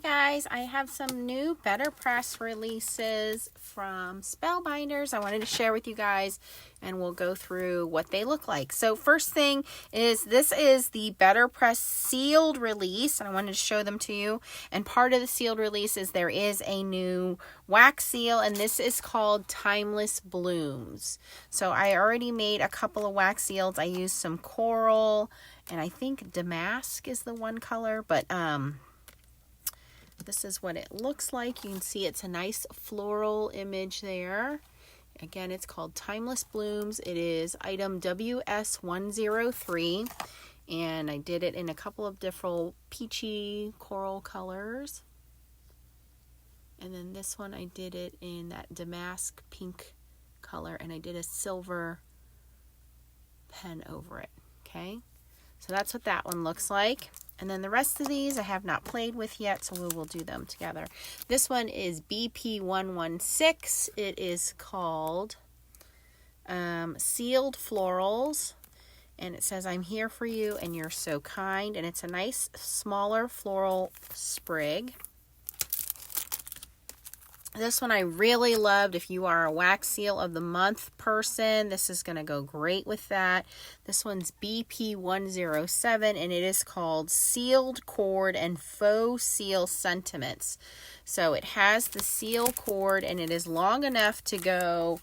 Hi guys, I have some new Betterpress releases from Spellbinders I wanted to share with you guys, and we'll go through what they look like. So first thing is, this is the Betterpress Sealed release, and I wanted to show them to you. And part of the Sealed release is there is a new wax seal, and this is called Timeless Blooms. So I already made a couple of wax seals. I used some coral, and I think damask is the one color, but this is what it looks like. You can see it's a nice floral image there. Again, it's called Timeless Blooms. It is item WS103, and I did it in a couple of different peachy coral colors. And then this one I did it in that damask pink color, and I did a silver pen over it. Okay, so that's what that one looks like. And then the rest of these I have not played with yet, so we will do them together. This one is BP116. It is called Sealed Florals. And it says, I'm here for you and you're so kind. And it's a nice smaller floral sprig. This one I really loved. If you are a wax seal of the month person, this is going to go great with that. This one's BP107, and it is called Sealed Cord and Faux Seal Sentiments. So it has the seal cord, and it is long enough to go,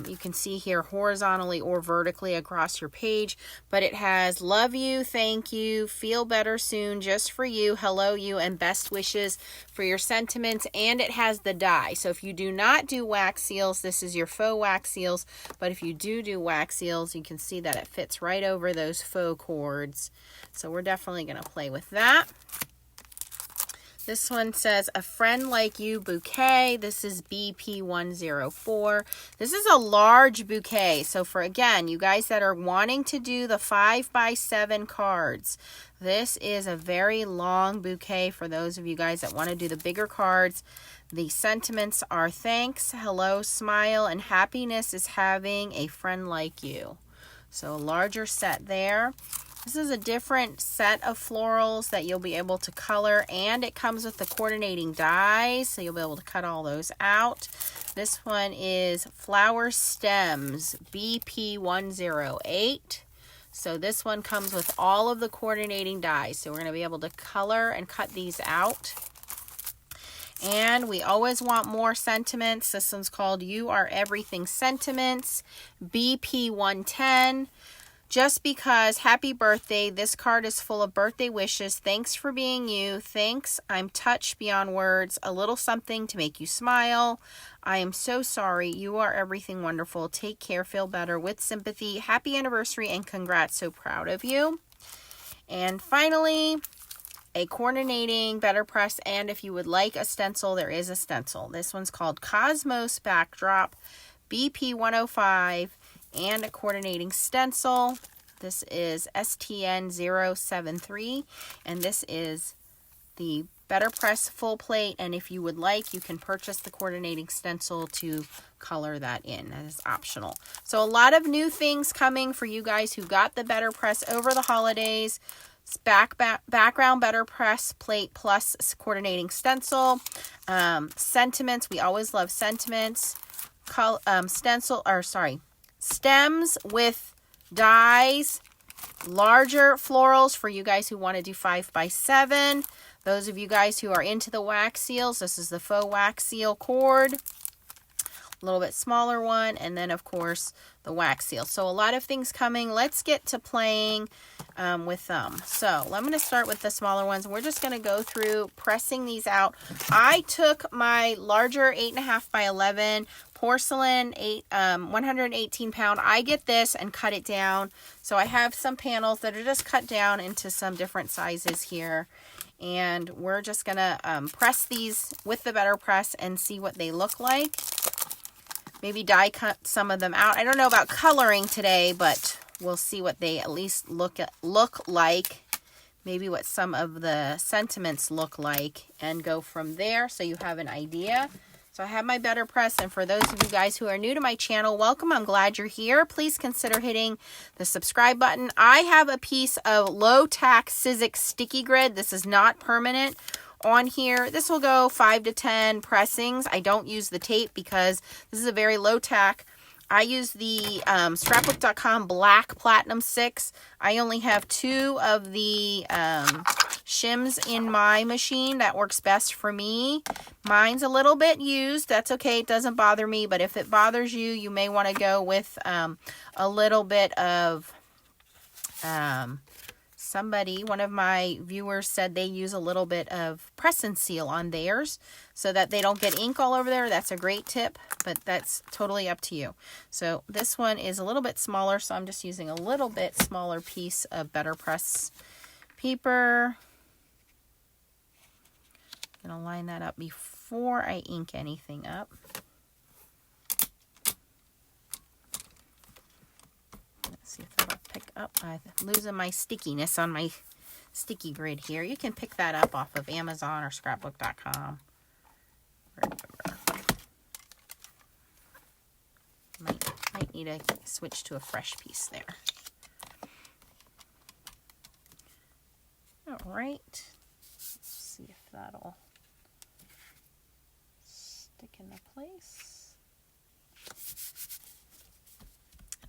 you can see here, horizontally or vertically across your page, but it has love you, thank you, feel better soon, just for you, hello you, and best wishes for your sentiments. And it has the die. So if you do not do wax seals, this is your faux wax seals, but if you do wax seals, you can see that it fits right over those faux cords. So we're definitely going to play with that. This one says, a friend like you bouquet. This is BP104. This is a large bouquet. So for, again, you guys that are wanting to do the 5x7 cards, this is a very long bouquet for those of you guys that want to do the bigger cards. The sentiments are thanks, hello, smile, and happiness is having a friend like you. So a larger set there. This is a different set of florals that you'll be able to color, and it comes with the coordinating dies, so you'll be able to cut all those out. This one is Flower Stems, BP108. So this one comes with all of the coordinating dies, so we're going to be able to color and cut these out. And we always want more sentiments. This one's called You Are Everything Sentiments, BP110. Just because, happy birthday, this card is full of birthday wishes. Thanks for being you. Thanks, I'm touched beyond words. A little something to make you smile. I am so sorry. You are everything wonderful. Take care, feel better, with sympathy. Happy anniversary and congrats. So proud of you. And finally, a coordinating Betterpress, and if you would like a stencil, there is a stencil. This one's called Cosmos Backdrop, BP105. And a coordinating stencil. This is STN073, and this is the Betterpress full plate, and if you would like, you can purchase the coordinating stencil to color that in. That is optional. So a lot of new things coming for you guys who got the Betterpress over the holidays. Background Betterpress plate plus coordinating stencil. Sentiments, we always love sentiments. Stems with dies, larger florals for you guys who want to do 5x7. Those of you guys who are into the wax seals, this is the faux wax seal cord. A little bit smaller one, and then of course the wax seal. So a lot of things coming. Let's get to playing with them. So I'm going to start with the smaller ones. We're just going to go through pressing these out. I took my larger 8.5 by 11 porcelain 118 pound. I get this and cut it down. So I have some panels that are just cut down into some different sizes here. And we're just going to press these with the Betterpress and see what they look like. Maybe die cut some of them out. I don't know about coloring today, but we'll see what they at least look like. Maybe what some of the sentiments look like and go from there so you have an idea. So I have my Betterpress, and for those of you guys who are new to my channel, welcome. I'm glad you're here. Please consider hitting the subscribe button. I have a piece of low-tack Sizzix sticky grid. This is not permanent on here. This will go 5 to 10 pressings. I don't use the tape because this is a very low tack. I use the Scrapbook.com Black Platinum 6. I only have 2 of the shims in my machine. That works best for me. Mine's a little bit used. That's okay. It doesn't bother me. But if it bothers you, you may want to go with a little bit of... one of my viewers said they use a little bit of press and seal on theirs so that they don't get ink all over there. That's a great tip, but that's totally up to you. So this one is a little bit smaller, so I'm just using a little bit smaller piece of Betterpress paper. I'm going to line that up before I ink anything up. Let's see if that'll pick up. I'm losing my stickiness on my sticky grid here. You can pick that up off of Amazon or Scrapbook.com. Might need to switch to a fresh piece there. All right. Let's see if that'll stick into place.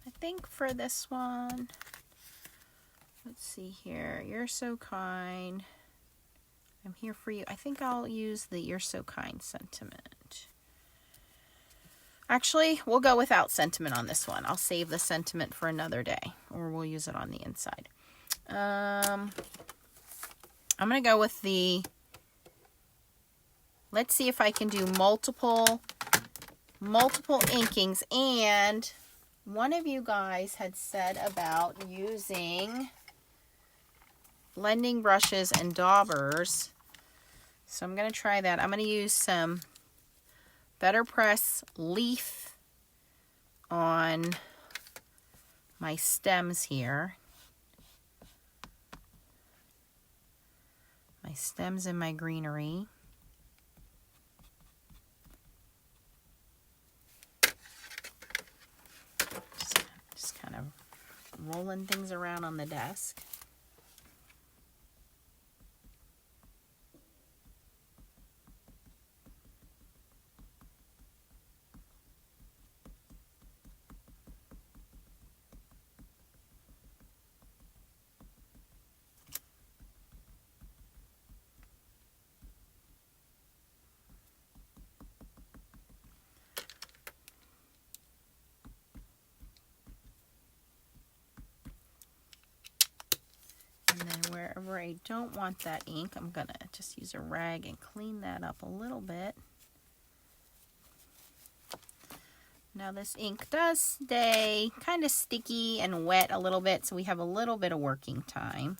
I think for this one, let's see here. You're so kind. I'm here for you. I think I'll use the You're So Kind sentiment. Actually, we'll go without sentiment on this one. I'll save the sentiment for another day, or we'll use it on the inside. I'm going to go with the, let's see if I can do multiple inkings. And one of you guys had said about using blending brushes and daubers. So I'm going to try that. I'm going to use some Betterpress leaf on my stems here. My stems and my greenery. Just kind of rolling things around on the desk. Wherever I don't want that ink, I'm going to just use a rag and clean that up a little bit. Now this ink does stay kind of sticky and wet a little bit, so we have a little bit of working time.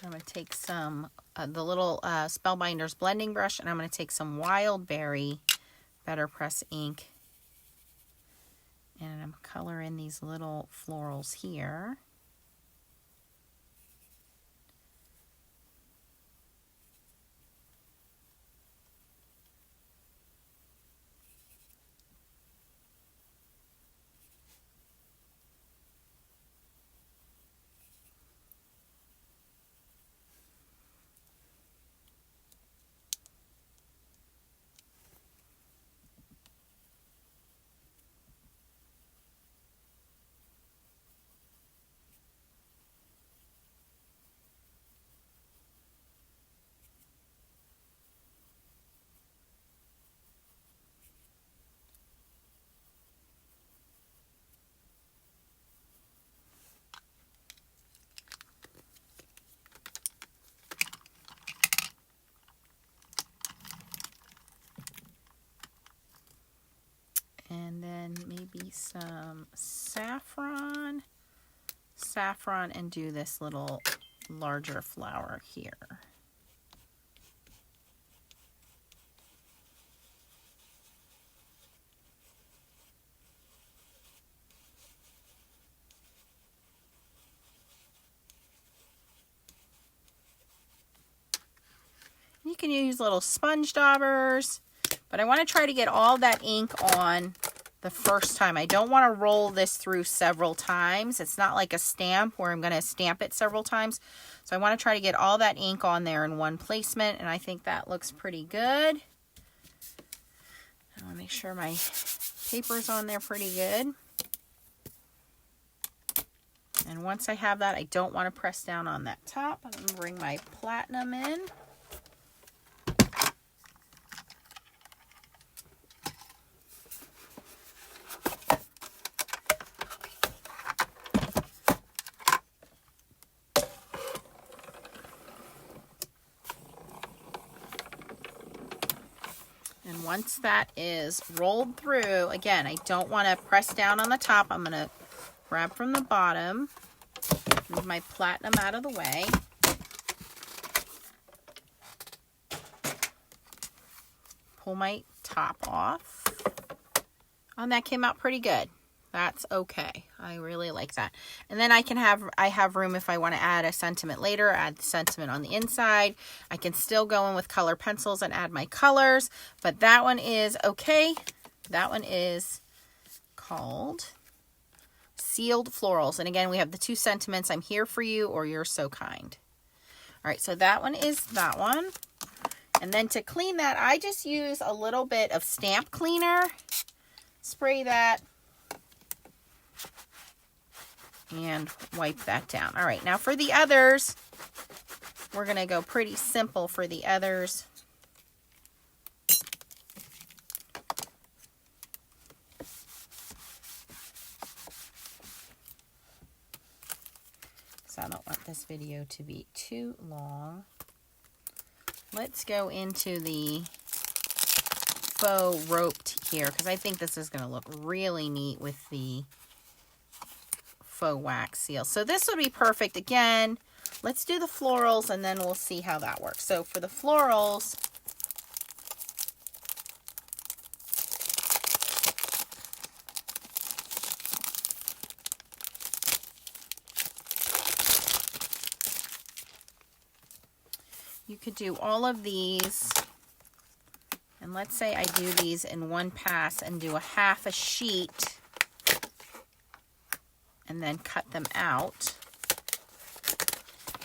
I'm going to take some, the little Spellbinders blending brush, and I'm going to take some Wild Berry Betterpress ink. And I'm coloring these little florals here. And then maybe some saffron, and do this little larger flower here. You can use little sponge daubers, but I want to try to get all that ink on the first time. I don't want to roll this through several times. It's not like a stamp where I'm going to stamp it several times. So I want to try to get all that ink on there in one placement, and I think that looks pretty good. I want to make sure my paper's on there pretty good. And once I have that, I don't want to press down on that top. I'm going to bring my platinum in. And once that is rolled through, again, I don't want to press down on the top. I'm going to grab from the bottom, move my platinum out of the way. Pull my top off. Oh, and that came out pretty good. That's okay. I really like that. And then I have room if I want to add a sentiment later, add the sentiment on the inside. I can still go in with color pencils and add my colors, but that one is okay. That one is called Sealed Florals. And again, we have the two sentiments, I'm here for you or you're so kind. All right, so that one is that one. And then to clean that, I just use a little bit of stamp cleaner. Spray that. And wipe that down. All right, now for the others, we're going to go pretty simple for the others. So I don't want this video to be too long. Let's go into the faux roped here, because I think this is going to look really neat with the faux wax seal. So this would be perfect. Again, let's do the florals and then we'll see how that works. So for the florals, you could do all of these, and let's say I do these in one pass and do a half a sheet and then cut them out.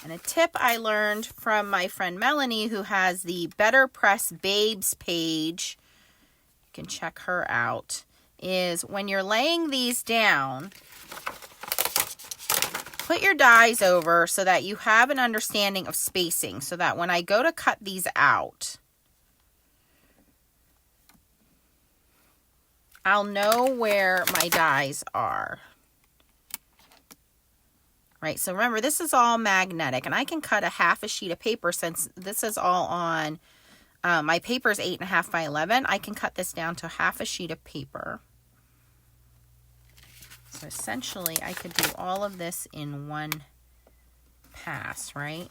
And a tip I learned from my friend Melanie, who has the Betterpress Babes page, you can check her out, is when you're laying these down, put your dies over so that you have an understanding of spacing, so that when I go to cut these out, I'll know where my dies are. Right, so remember, this is all magnetic, and I can cut a half a sheet of paper since this is all on, my paper is 8.5 by 11. I can cut this down to half a sheet of paper. So essentially, I could do all of this in one pass, right?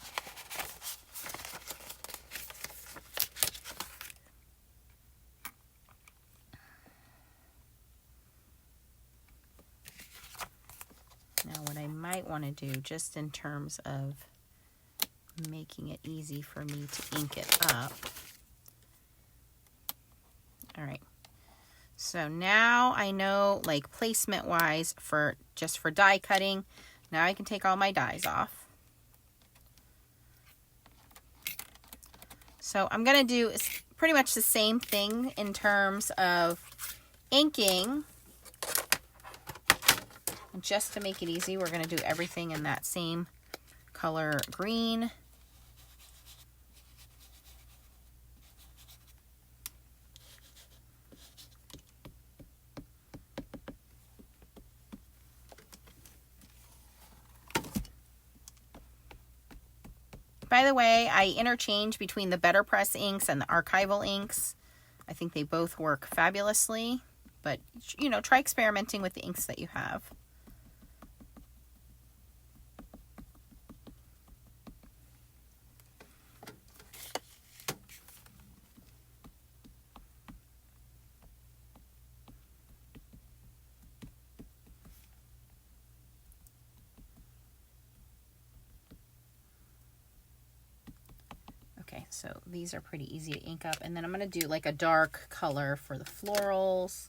Now, what I might want to do, just in terms of making it easy for me to ink it up. All right. So now I know, like, placement-wise, just for die cutting, now I can take all my dies off. So I'm going to do pretty much the same thing in terms of inking. Just to make it easy, we're going to do everything in that same color green. By the way, I interchange between the Betterpress inks and the archival inks. I think they both work fabulously, but, you know, try experimenting with the inks that you have. Okay, so these are pretty easy to ink up. And then I'm going to do like a dark color for the florals.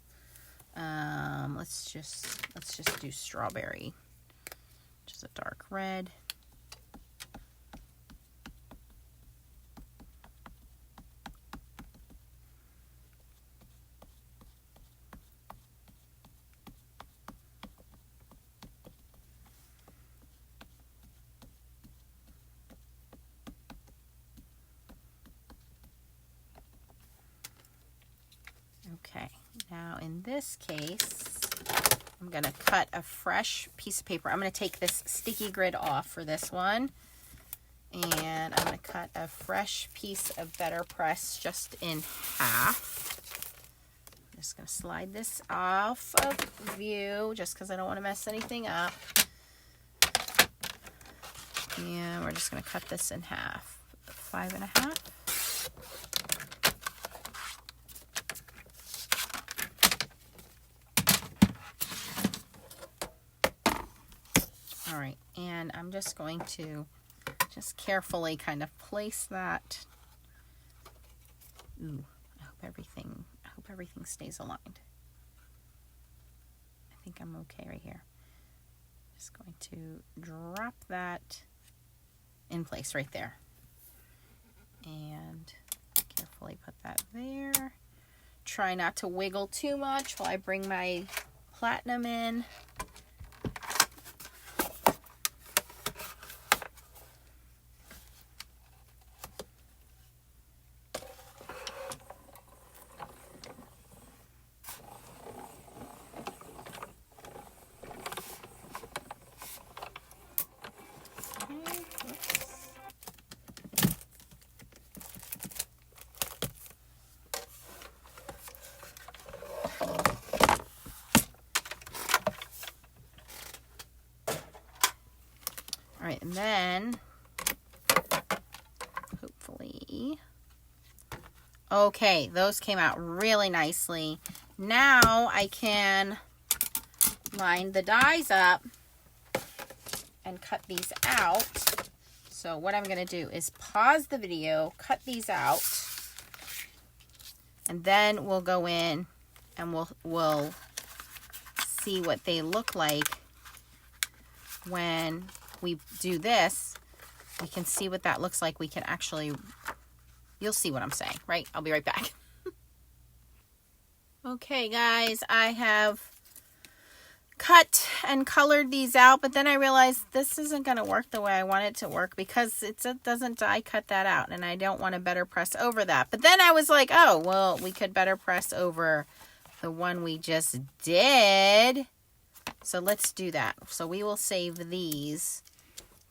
Let's just do strawberry, which is a dark red. Okay, now in this case, I'm going to cut a fresh piece of paper. I'm going to take this sticky grid off for this one. And I'm going to cut a fresh piece of Betterpress just in half. I'm just going to slide this off of view just because I don't want to mess anything up. And we're just going to cut this in half. 5.5. All right, and I'm just going to just carefully kind of place that. Ooh, I hope everything stays aligned. I think I'm okay right here. Just going to drop that in place right there. And carefully put that there. Try not to wiggle too much while I bring my platinum in. All right, and then hopefully, okay, those came out really nicely. Now I can line the dies up and cut these out. So what I'm going to do is pause the video, cut these out, and then we'll go in and we'll see what they look like when we do this. We can see what that looks like. We can actually, you'll see what I'm saying, right? I'll be right back. Okay, guys, I have cut and colored these out, but then I realized this isn't going to work the way I want it to work because it doesn't die cut that out, and I don't want to Betterpress over that. But then I was like, oh, well, we could Betterpress over the one we just did. So let's do that. So we will save these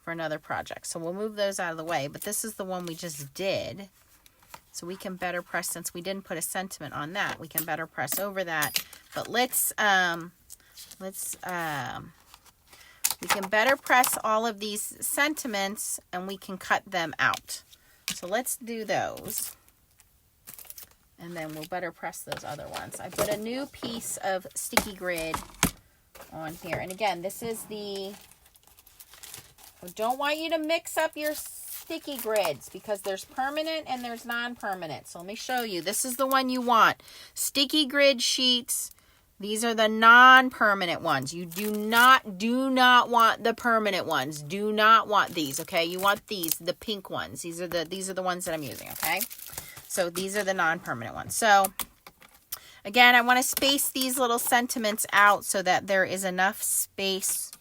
for another project. So we'll move those out of the way, but this is the one we just did. So we can Betterpress, since we didn't put a sentiment on that, we can Betterpress over that. But we can Betterpress all of these sentiments and we can cut them out. So let's do those. And then we'll Betterpress those other ones. I put a new piece of sticky grid on here. And again, this is the, I don't want you to mix up your sticky grids because there's permanent and there's non-permanent. So let me show you. This is the one you want. Sticky grid sheets. These are the non-permanent ones. You do not want the permanent ones. Do not want these, okay? You want these, the pink ones. These are the ones that I'm using, okay? So these are the non-permanent ones. So again, I want to space these little sentiments out so that there is enough space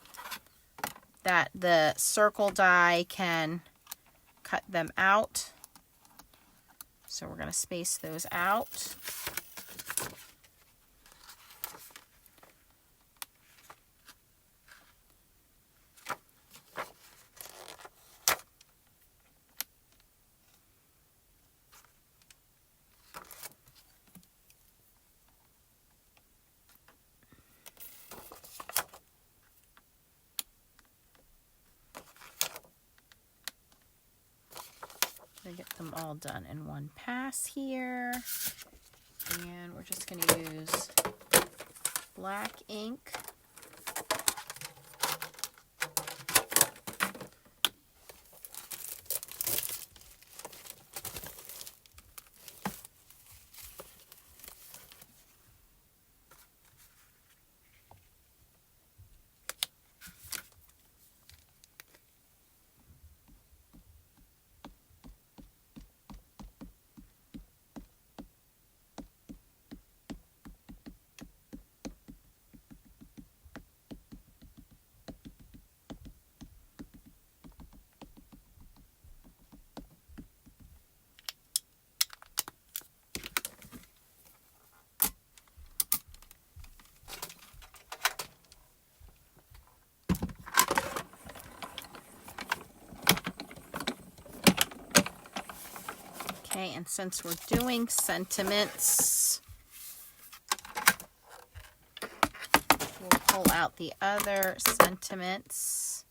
that the circle die can cut them out. So we're going to space those out. Get them all done in one pass here, and we're just going to use black ink Okay, and since we're doing sentiments, we'll pull out the other sentiments.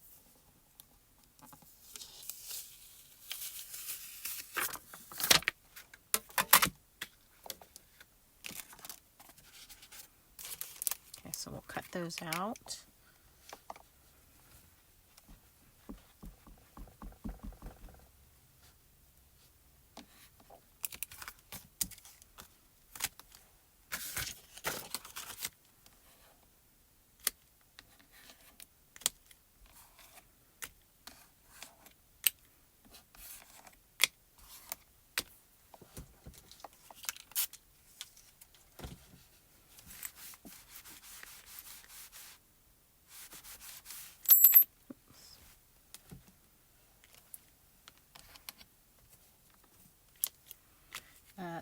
Okay, so we'll cut those out.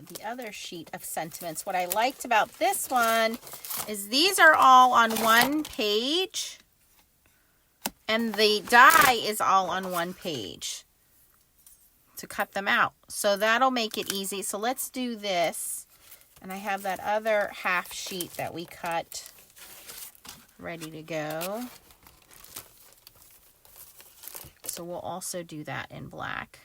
The other sheet of sentiments. What I liked about this one is these are all on one page and the die is all on one page to cut them out. So that'll make it easy. So let's do this. And I have that other half sheet that we cut ready to go. So we'll also do that in black.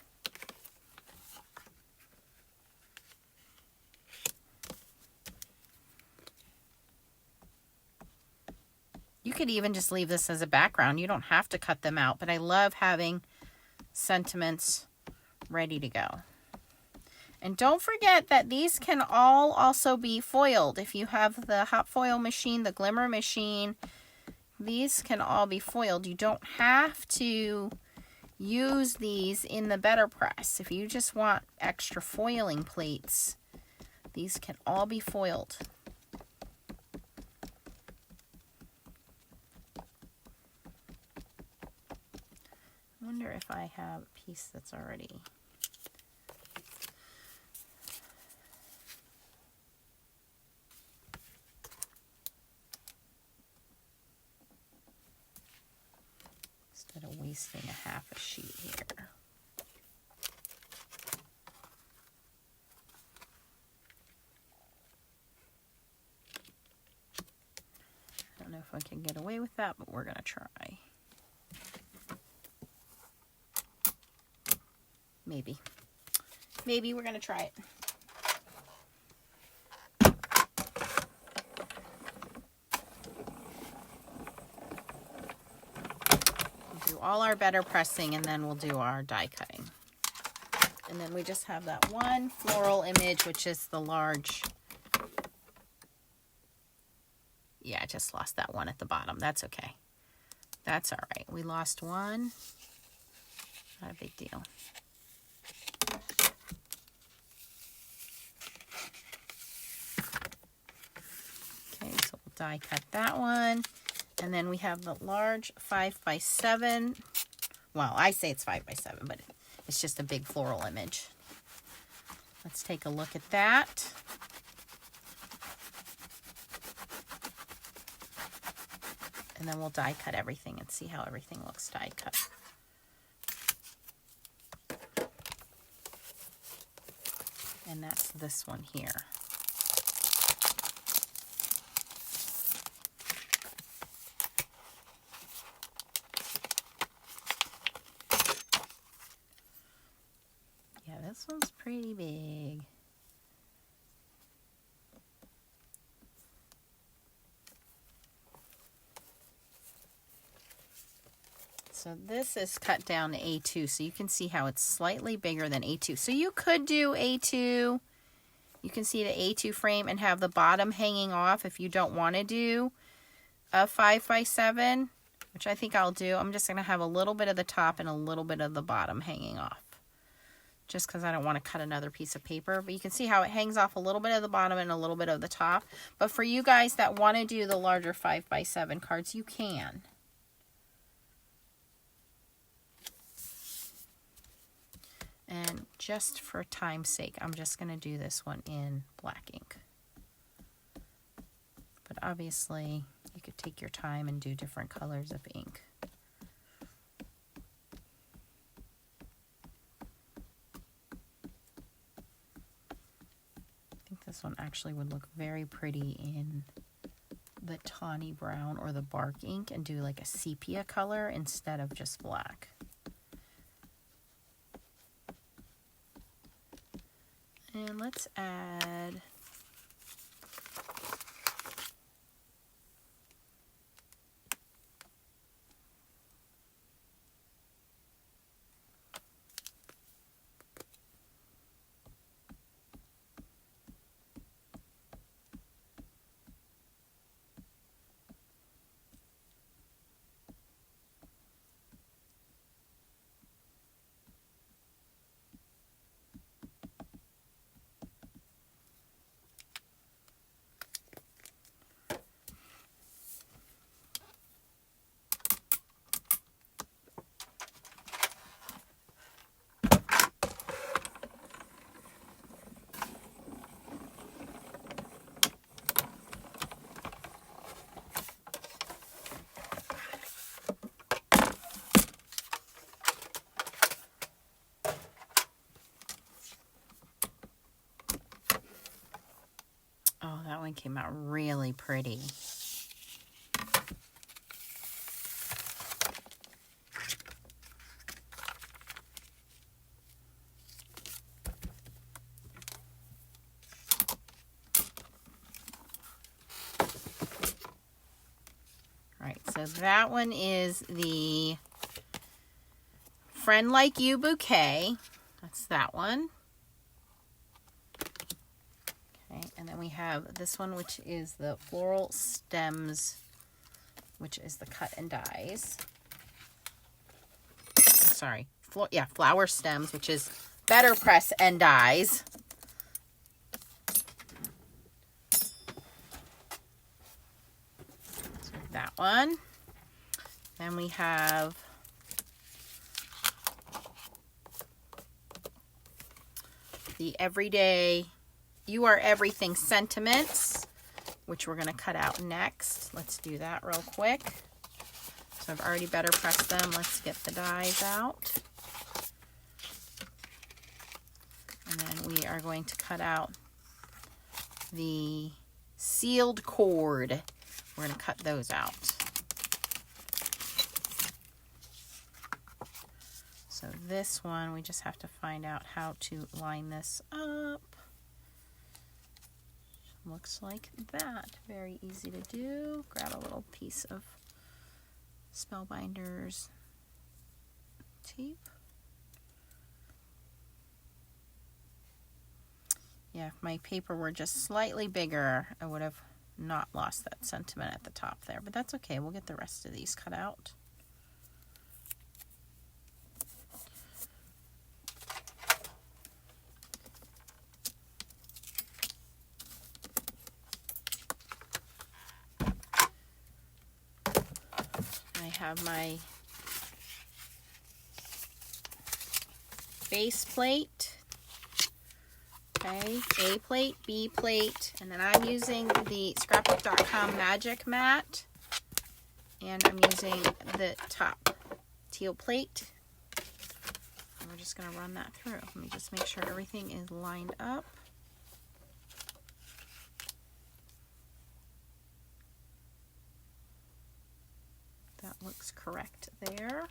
You could even just leave this as a background. You don't have to cut them out, but I love having sentiments ready to go. And don't forget that these can all also be foiled. If you have the hot foil machine, the Glimmer machine, these can all be foiled. You don't have to use these in the Betterpress. If you just want extra foiling plates, these can all be foiled. I wonder if I have a piece that's already... Instead of wasting a half a sheet here. I don't know if I can get away with that, but we're going to try. Maybe. Maybe we're going to try it. We'll do all our better pressing and then we'll do our die cutting. And then we just have that one floral image, which is the large. Yeah, I just lost that one at the bottom. That's okay. That's all right. We lost one. Not a big deal. Die cut that one, and then we have the large 5x7. Well, I say it's 5x7, but it's just a big floral image. Let's take a look at that. And then we'll die cut everything and see how everything looks die cut. And that's this one here. This one's pretty big. So this is cut down to A2, so you can see how it's slightly bigger than A2. So you could do A2. You can see the A2 frame and have the bottom hanging off if you don't want to do a 5x7, which I think I'll do. I'm just going to have a little bit of the top and a little bit of the bottom hanging off, just because I don't want to cut another piece of paper. But you can see how it hangs off a little bit of the bottom and a little bit of the top. But for you guys that want to do the larger 5x7 cards, you can. And just for time's sake, I'm just going to do this one in black ink. But obviously, you could take your time and do different colors of ink. This one actually would look very pretty in the tawny brown or the bark ink and do like a sepia color instead of just black. And let's add oh, that one came out really pretty. Right, so that one is the Friend Like You bouquet. That's that one. Okay, and then we have this one, which is the Floral Stems, which is the cut and dies. Sorry, Flower Stems, which is Betterpress and dies. So that one. Then we have the Everyday You Are Everything sentiments, which we're going to cut out next. Let's do that real quick. So I've already better pressed them. Let's get the dies out. And then we are going to cut out the sealed cord. We're going to cut those out. So this one, we just have to find out how to line this up. Looks like that. Very easy to do. Grab a little piece of Spellbinders tape. Yeah, if my paper were just slightly bigger, I would have not lost that sentiment at the top there. But that's okay. We'll get the rest of these cut out. I have my base plate, okay, A plate, B plate, and then I'm using the Scrapbook.com Magic Mat, and I'm using the top teal plate, and we're just going to run that through. Let me just make sure everything is lined up. That looks correct there.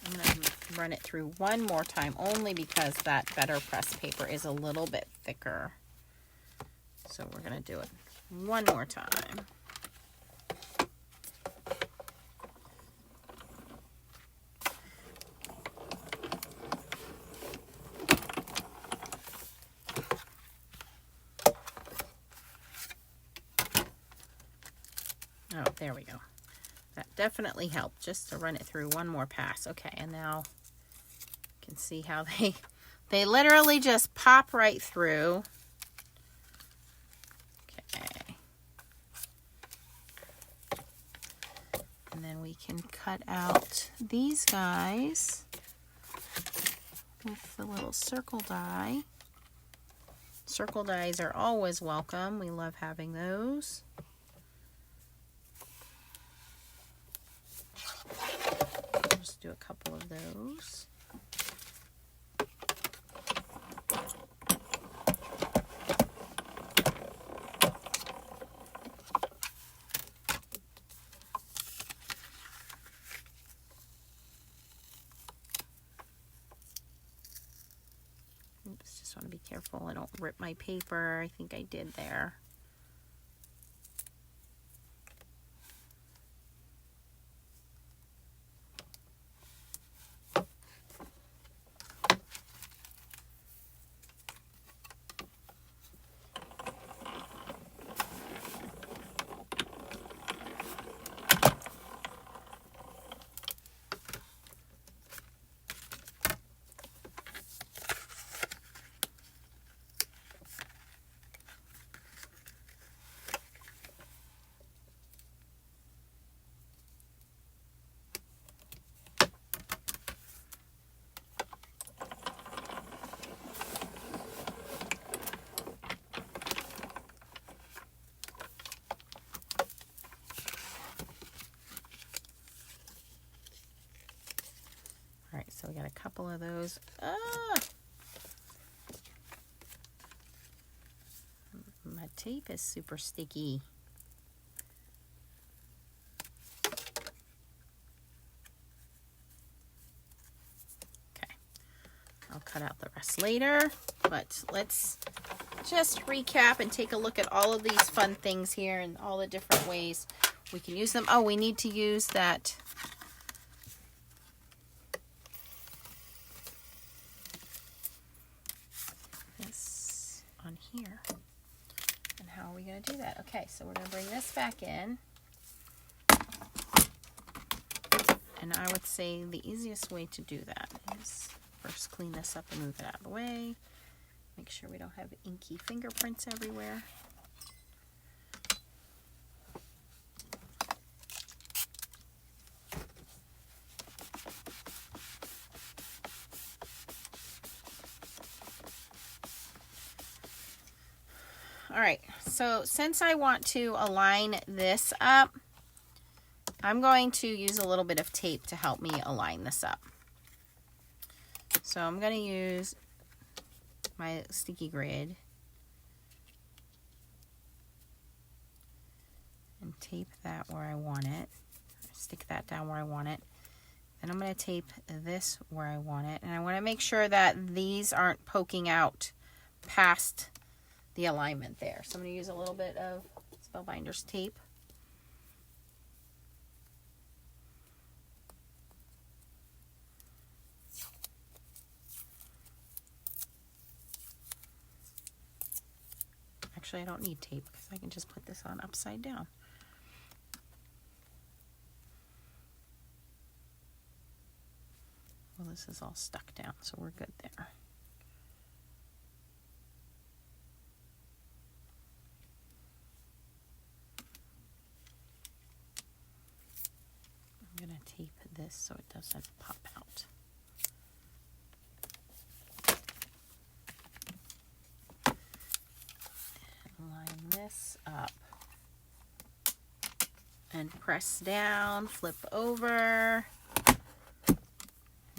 I'm going to run it through one more time, only because that Betterpress paper is a little bit thicker. So we're going to do it one more time. Oh, there we go. That definitely helped, just to run it through one more pass. Okay, and now you can see how they literally just pop right through. Okay. And then we can cut out these guys with the little circle die. Circle dies are always welcome. We love having those. Just do a couple of those. Oops, just want to be careful I don't rip my paper. I think I did there. All right, so we got a couple of those. My tape is super sticky. Okay, I'll cut out the rest later, but let's just recap and take a look at all of these fun things here and all the different ways we can use them. Oh, we need to use that on here. And how are we going to do that? Okay, so we're going to bring this back in. And I would say the easiest way to do that is first clean this up and move it out of the way. Make sure we don't have inky fingerprints everywhere. All right, so since I want to align this up, I'm going to use a little bit of tape to help me align this up. So I'm going to use my sticky grid and tape that where I want it. Stick that down where I want it. Then I'm going to tape this where I want it. And I want to make sure that these aren't poking out past the alignment there. So I'm going to use a little bit of Spellbinders tape. Actually, I don't need tape because I can just put this on upside down. Well, this is all stuck down, so we're good there. I'm going to tape this so it doesn't pop out. Line this up and press down, flip over.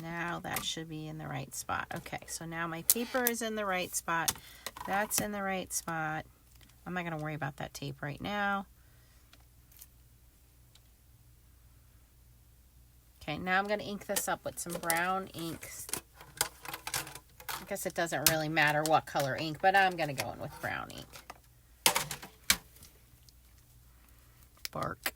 Now that should be in the right spot. Okay, so now my paper is in the right spot. That's in the right spot. I'm not going to worry about that tape right now. Okay, now I'm going to ink this up with some brown ink. I guess it doesn't really matter what color ink, but I'm going to go in with brown ink. Bark.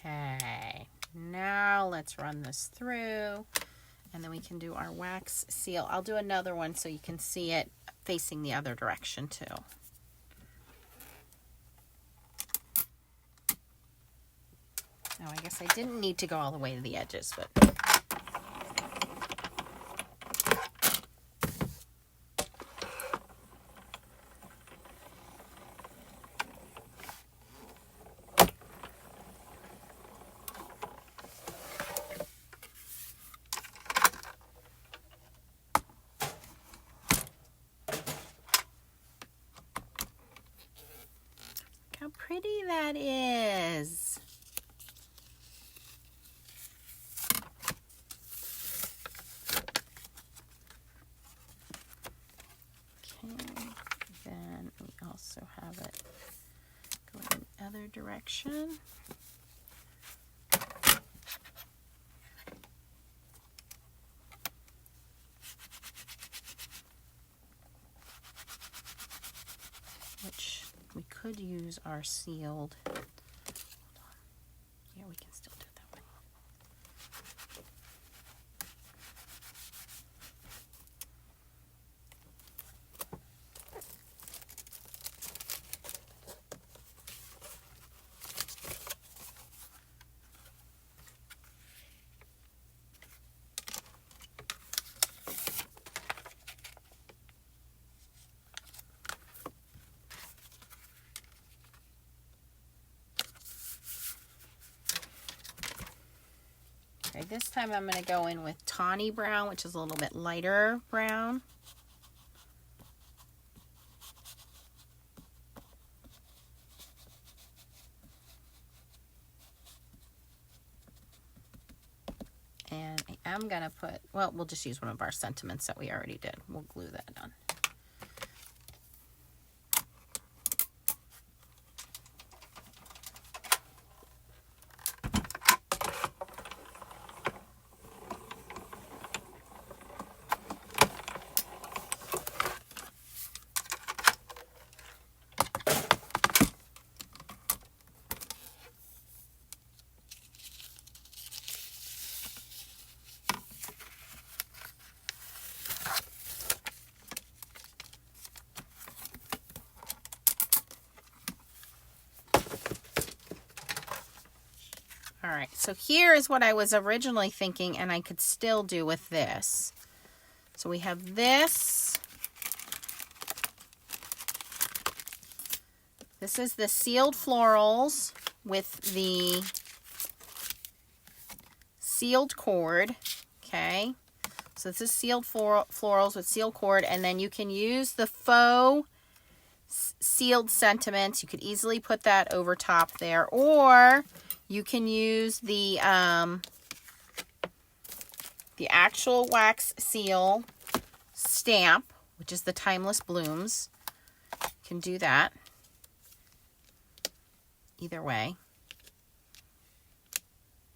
Okay. well. Let's run this through, and then we can do our wax seal. I'll do another one so you can see it facing the other direction too. Now, I guess I didn't need to go all the way to the edges, but look how pretty that is. Also have it go in the other direction. Which we could use our sealed. Hold on. Yeah, we can still do it that way. Okay, this time I'm going to go in with tawny brown, which is a little bit lighter brown. And I am going to put, well, we'll just use one of our sentiments that we already did. We'll glue that on. All right, so here is what I was originally thinking, and I could still do with this. So we have this. This is the sealed florals with the sealed cord, okay? So this is sealed florals with sealed cord, and then you can use the faux sealed sentiments. You could easily put that over top there, or you can use the actual wax seal stamp, which is the Timeless Blooms. You can do that either way.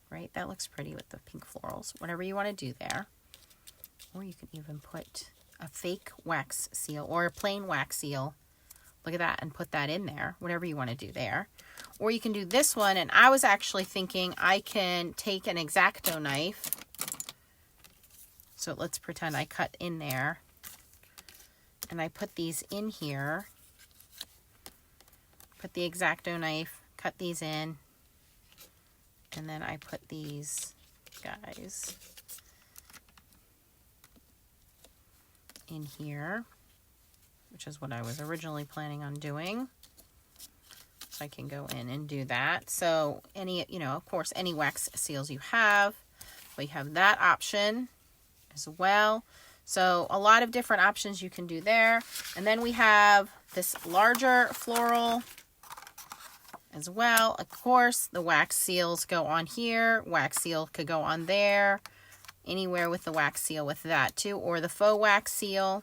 Right? That looks pretty with the pink florals. Whatever you want to do there. Or you can even put a fake wax seal or a plain wax seal. Look at that, and put that in there. Whatever you want to do there. Or you can do this one, and I was actually thinking I can take an X-Acto knife. So let's pretend I cut in there. And I put these in here. Put the X-Acto knife, cut these in. And then I put these guys in here, which is what I was originally planning on doing. So I can go in and do that. So any, of course, any wax seals you have, we have that option as well. So a lot of different options you can do there. And then we have this larger floral as well. Of course, the wax seals go on here. Wax seal could go on there. Anywhere with the wax seal with that too. Or the faux wax seal.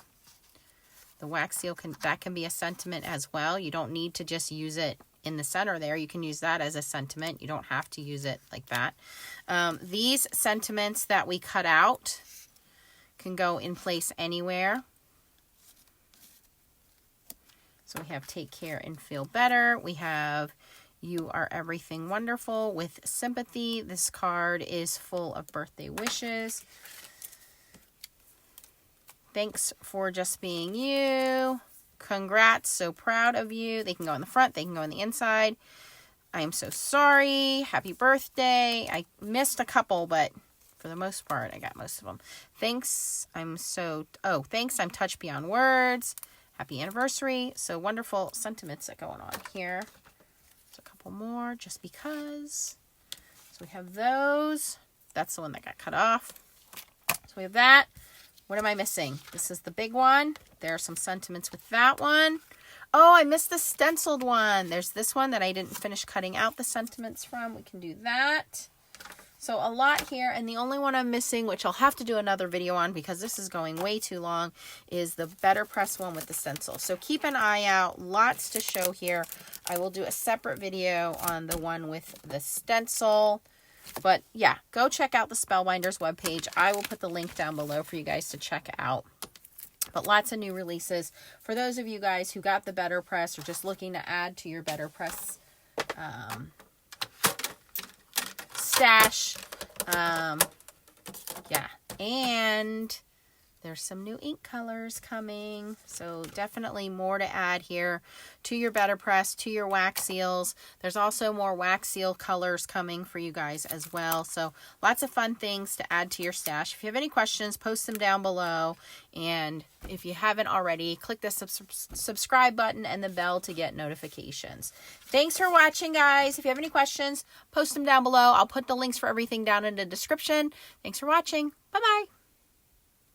The wax seal can be a sentiment as well. You don't need to just use it in the center there. You can use that as a sentiment. You don't have to use it like that. These sentiments that we cut out can go in place anywhere. So we have Take Care and Feel Better. We have You are everything wonderful with sympathy. This card is full of birthday wishes. Thanks for just being you. Congrats. So proud of you. They can go in the front. They can go on the inside. I am so sorry. Happy birthday. I missed a couple, but for the most part, I got most of them. Thanks. Thanks. I'm touched beyond words. Happy anniversary. So wonderful sentiments that going on here. There's a couple more just because. So we have those. That's the one that got cut off. So we have that. What am I missing? This is the big one. There are some sentiments with that one. Oh, I missed the stenciled one. There's this one that I didn't finish cutting out the sentiments from. We can do that. So a lot here. And the only one I'm missing, which I'll have to do another video on because this is going way too long, is the Betterpress one with the stencil. So keep an eye out. Lots to show here. I will do a separate video on the one with the stencil. But yeah, go check out the Spellbinders webpage. I will put the link down below for you guys to check out. But lots of new releases. For those of you guys who got the Betterpress or just looking to add to your Betterpress stash. Yeah, and there's some new ink colors coming. So definitely more to add here to your Betterpress, to your wax seals. There's also more wax seal colors coming for you guys as well. So lots of fun things to add to your stash. If you have any questions, post them down below. And if you haven't already, click the subscribe button and the bell to get notifications. Thanks for watching, guys. If you have any questions, post them down below. I'll put the links for everything down in the description. Thanks for watching. Bye-bye.